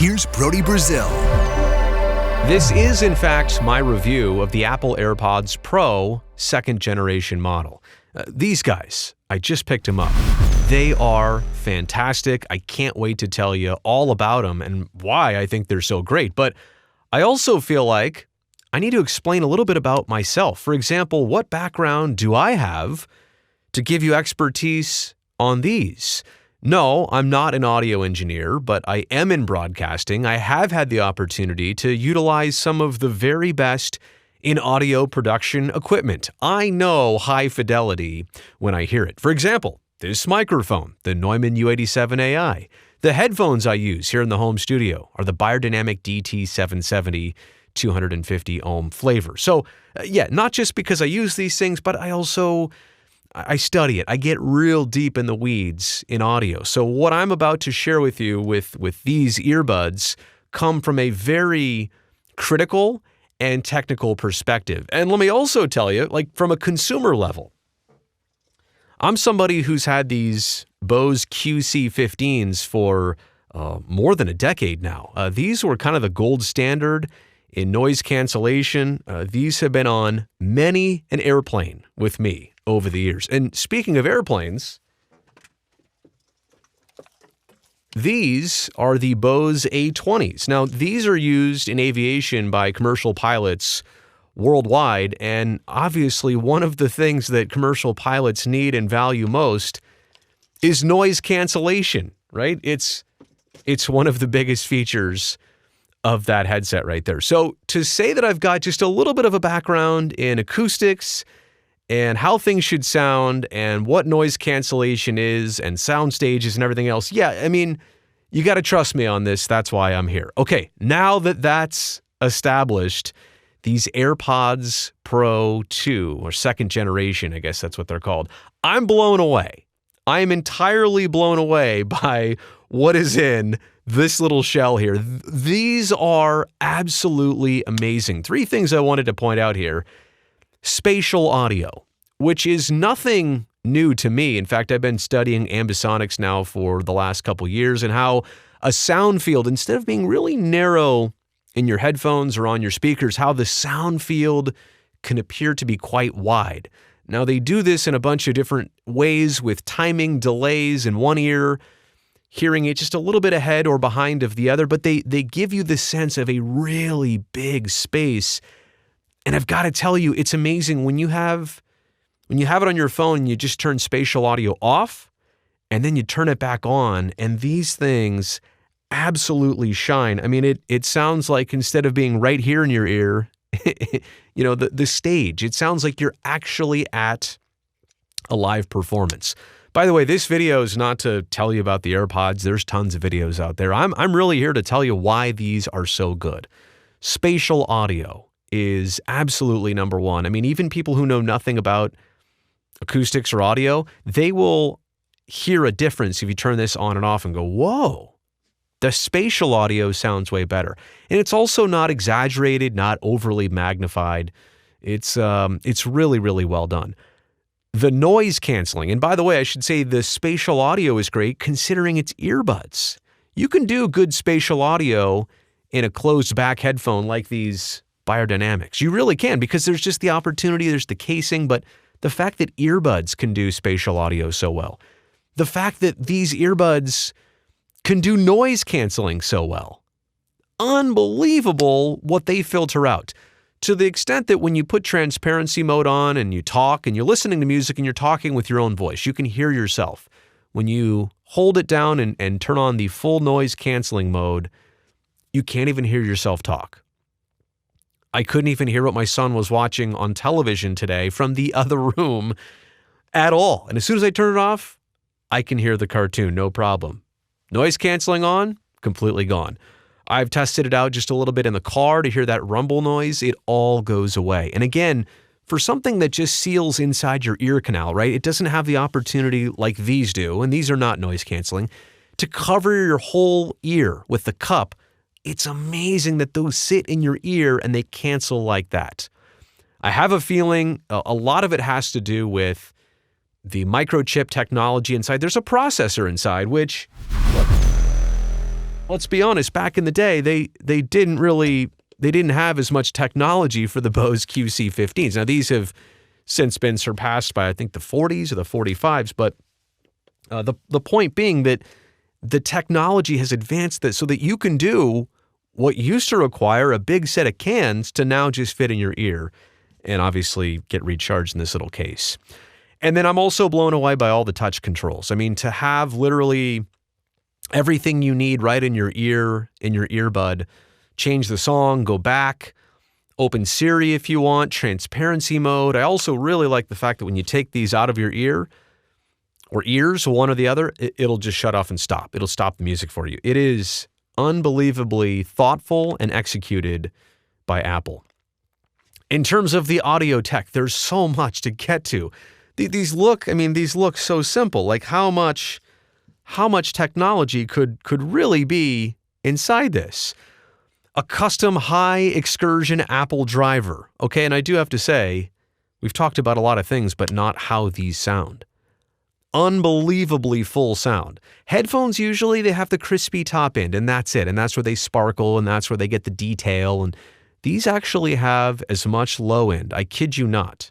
here's Brody Brazil. This is, in fact, my review of the Apple AirPods Pro second generation model. These guys, I just picked them up. They are fantastic. I can't wait to tell you all about them and why I think they're so great. But I also feel like I need to explain a little bit about myself. For example, what background do I have to give you expertise on these? No, I'm not an audio engineer, but I am in broadcasting. I have had the opportunity to utilize some of the very best in audio production equipment. I know high fidelity when I hear it. For example, this microphone, the Neumann U87AI. The headphones I use here in the home studio are the Beyerdynamic DT770 250 ohm flavor. So not just because I use these things, but I study it. I get real deep in the weeds in audio. So what I'm about to share with you with these earbuds come from a very critical and technical perspective. And let me also tell you, like from a consumer level, I'm somebody who's had these Bose QC15s for more than a decade now. These were kind of the gold standard in noise cancellation. These have been on many an airplane with me over the years. And speaking of airplanes, these are the Bose A20s. Now, these are used in aviation by commercial pilots worldwide, and obviously one of the things that commercial pilots need and value most is noise cancellation, right? It's one of the biggest features of that headset right there. So to say that I've got just a little bit of a background in acoustics and how things should sound and what noise cancellation is and sound stages and everything else. Yeah, I mean, you got to trust me on this. That's why I'm here. Okay, now that that's established, these AirPods Pro 2, or second generation, I guess that's what they're called, I'm blown away. I am entirely blown away by what is in this little shell here. These are absolutely amazing. Three things I wanted to point out here. Spatial audio, which is nothing new to me. In fact, I've been studying ambisonics now for the last couple years, and how a sound field, instead of being really narrow in your headphones or on your speakers, how the sound field can appear to be quite wide. Now, they do this in a bunch of different ways with timing delays in one ear, hearing it just a little bit ahead or behind of the other, but they give you the sense of a really big space. And I've got to tell you, it's amazing when you have it on your phone, you just turn spatial audio off and then you turn it back on, and these things absolutely shine. I mean, it sounds like instead of being right here in your ear, the stage, it sounds like you're actually at a live performance. By the way, this video is not to tell you about the AirPods. There's tons of videos out there. I'm really here to tell you why these are so good. Spatial audio is absolutely number one. I mean, even people who know nothing about acoustics or audio, they will hear a difference if you turn this on and off and go, whoa, the spatial audio sounds way better. And it's also not exaggerated, not overly magnified. It's really, really well done. The noise canceling, and by the way, I should say the spatial audio is great considering it's earbuds. You can do good spatial audio in a closed back headphone like these Beyerdynamics. You really can, because there's just the opportunity, there's the casing, but the fact that earbuds can do spatial audio so well, the fact that these earbuds can do noise canceling so well, unbelievable what they filter out. To the extent that when you put transparency mode on and you talk and you're listening to music and you're talking with your own voice, you can hear yourself. When you hold it down and turn on the full noise canceling mode, you can't even hear yourself talk. I couldn't even hear what my son was watching on television today from the other room at all. And as soon as I turn it off, I can hear the cartoon, no problem. Noise canceling on, completely gone. I've tested it out just a little bit in the car to hear that rumble noise. It all goes away. And again, for something that just seals inside your ear canal, right? It doesn't have the opportunity like these do, and these are not noise canceling, to cover your whole ear with the cup. It's amazing that those sit in your ear and they cancel like that. I have a feeling a lot of it has to do with the microchip technology inside. There's a processor inside, which let's be honest, back in the day, they didn't have as much technology for the Bose QC15s. Now, these have since been surpassed by, I think, the 40s or the 45s, but the point being that the technology has advanced that so that you can do what used to require a big set of cans to now just fit in your ear and obviously get recharged in this little case. And then I'm also blown away by all the touch controls. I mean, to have literally everything you need right in your ear, in your earbud, change the song, go back, open Siri if you want, transparency mode. I also really like the fact that when you take these out of your ear or ears, one or the other, it'll just shut off and stop. It'll stop the music for you. It is unbelievably thoughtful and executed by Apple. In terms of the audio tech, there's so much to get to. These look so simple. Like how much technology could really be inside this? A custom high excursion Apple driver. Okay, and I do have to say, we've talked about a lot of things, but not how these sound. Unbelievably full sound. Headphones, usually they have the crispy top end, and that's it. And that's where they sparkle, and that's where they get the detail. And these actually have as much low end, I kid you not,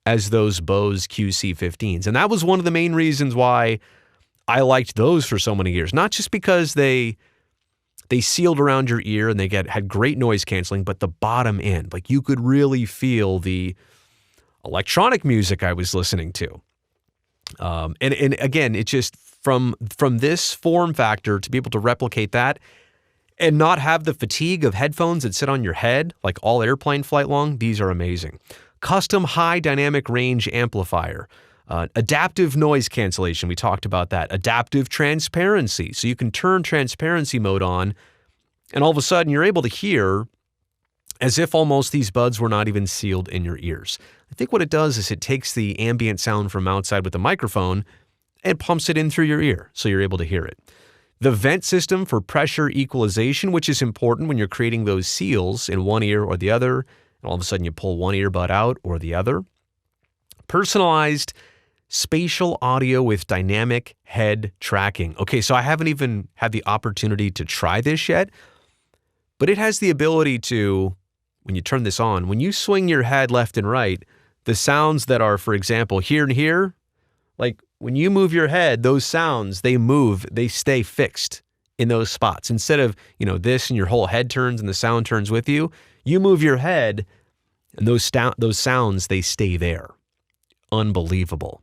as those Bose QC15s. And that was one of the main reasons why I liked those for so many years. Not just because they sealed around your ear and they had great noise canceling, but the bottom end, like you could really feel the electronic music I was listening to. And again, it just from this form factor to be able to replicate that and not have the fatigue of headphones that sit on your head, like all airplane flight long, these are amazing. Custom high dynamic range amplifier. Adaptive noise cancellation, we talked about that. Adaptive transparency, so you can turn transparency mode on, and all of a sudden you're able to hear as if almost these buds were not even sealed in your ears. I think what it does is it takes the ambient sound from outside with the microphone and pumps it in through your ear, so you're able to hear it. The vent system for pressure equalization, which is important when you're creating those seals in one ear or the other, and all of a sudden you pull one earbud out or the other. Personalized spatial audio with dynamic head tracking. Okay, so I haven't even had the opportunity to try this yet, but it has the ability to, when you turn this on, when you swing your head left and right, the sounds that are, for example, here and here, like when you move your head, those sounds, they move, they stay fixed in those spots. Instead of, this and your whole head turns and the sound turns with you, you move your head and those sounds, they stay there. Unbelievable.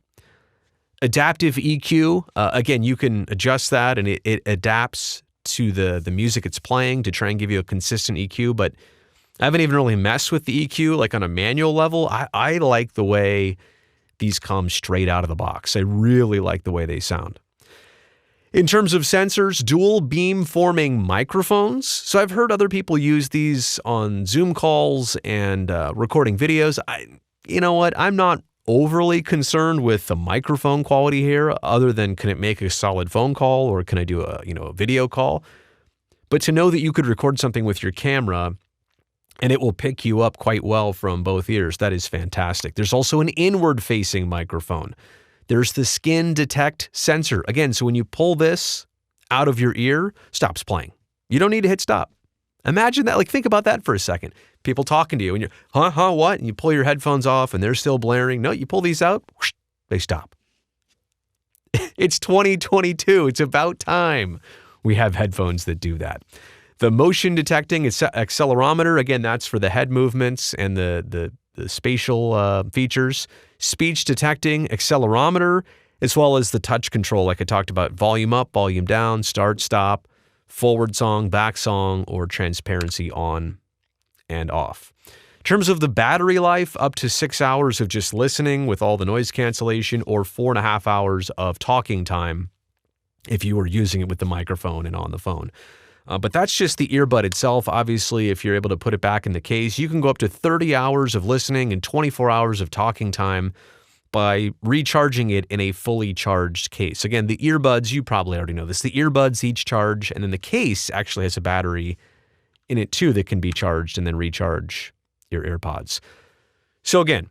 Adaptive EQ, again, you can adjust that and it adapts to the music it's playing to try and give you a consistent EQ, but I haven't even really messed with the EQ like on a manual level. I like the way these come straight out of the box. I really like the way they sound. In terms of sensors, dual beam forming microphones. So I've heard other people use these on Zoom calls and recording videos. You know what? I'm not overly concerned with the microphone quality here, other than can it make a solid phone call or can I do a video call? But to know that you could record something with your camera and it will pick you up quite well from both ears, that is fantastic. There's also an inward-facing microphone. There's the skin detect sensor. Again, so when you pull this out of your ear, stops playing. You don't need to hit stop. Imagine that. Like, think about that for a second. People talking to you and you're, what? And you pull your headphones off and they're still blaring. No, you pull these out, whoosh, they stop. It's 2022. It's about time we have headphones that do that. The motion detecting accelerometer, again, that's for the head movements and the spatial features. Speech detecting accelerometer, as well as the touch control, like I talked about, volume up, volume down, start, stop, forward song, back song, or transparency on and off. In terms of the battery life, up to 6 hours of just listening with all the noise cancellation, or 4.5 hours of talking time if you were using it with the microphone and on the phone. But that's just the earbud itself. Obviously, if you're able to put it back in the case, you can go up to 30 hours of listening and 24 hours of talking time by recharging it in a fully charged case. Again, the earbuds, you probably already know this, the earbuds each charge, and then the case actually has a battery in it too that can be charged and then recharge your AirPods. So again,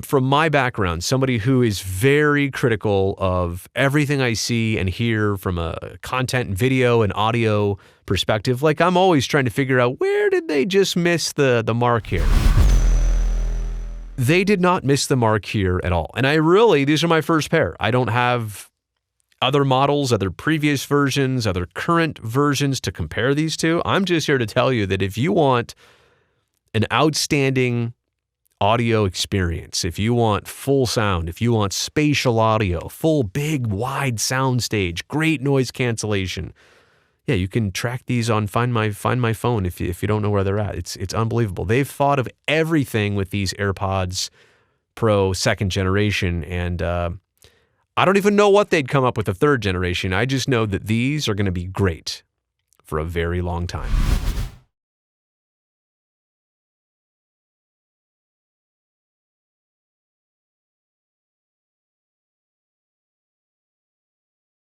from my background, somebody who is very critical of everything I see and hear from a content and video and audio perspective. Like, I'm always trying to figure out, where did they just miss the mark here? They did not miss the mark here at all. And these are my first pair. I don't have other models, other previous versions, other current versions to compare these to. I'm just here to tell you that if you want an outstanding audio experience, if you want full sound, if you want spatial audio, full big wide sound stage, great noise cancellation, yeah, you can track these on Find My Phone if you don't know where they're at. It's unbelievable. They've thought of everything with these AirPods Pro 2nd generation, and I don't even know what they'd come up with a 3rd generation. I just know that these are going to be great for a very long time.